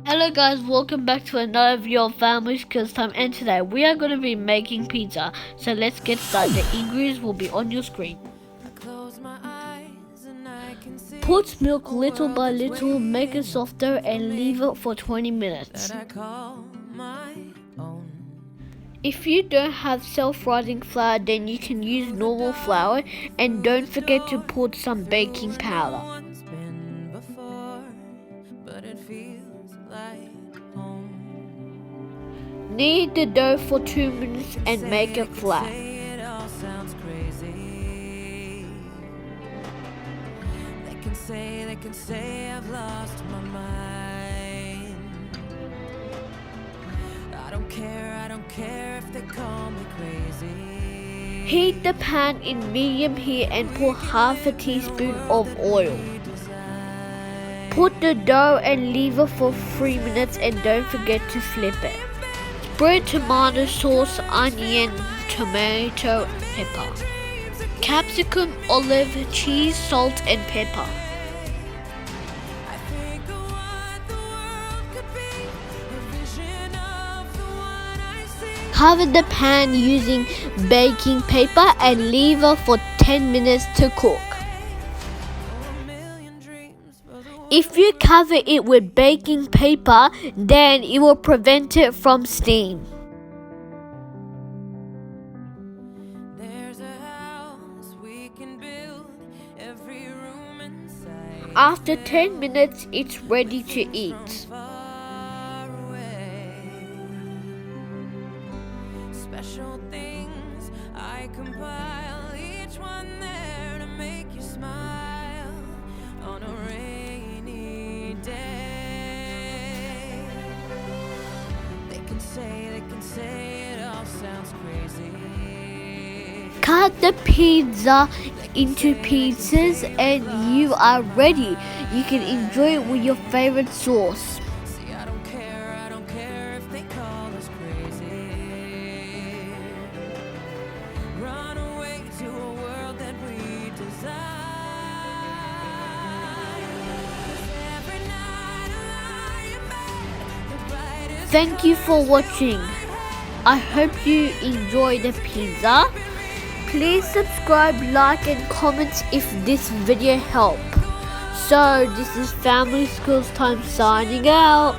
Hello guys, welcome back to another video of Family Skills Time, and today we are going to be making pizza. So let's get started. The ingredients will be on your screen. Put milk little by little, make it softer and leave it for 20 minutes. If you don't have self-rising flour, then you can use normal flour, and don't forget to put some baking powder. Knead the dough for 2 minutes and make it flat. They can say I've lost my mind. I don't care if they call me crazy. Heat the pan in medium heat and put half a teaspoon of oil. Put the dough and leave it for 3 minutes, and don't forget to flip it. Spread tomato sauce, onion, tomato, pepper, capsicum, olive, cheese, salt and pepper. Cover the pan using baking paper and leave it for 10 minutes to cook. If you cover it with baking paper, then it will prevent it from steam. After 10 minutes, it's ready to eat. Special things I compile, each one there to make you smile on a rainy day. They can say it all sounds crazy. Cut the pizza into pieces and you are ready. You can enjoy it with your favorite sauce. See, I don't care if they call us crazy. Run away to a world that we desire. Every night I lie in bed, the brightest. Thank you for watching. I hope you enjoy the pizza. Please subscribe, like and comment if this video helped. So this is Family Skills Time signing out.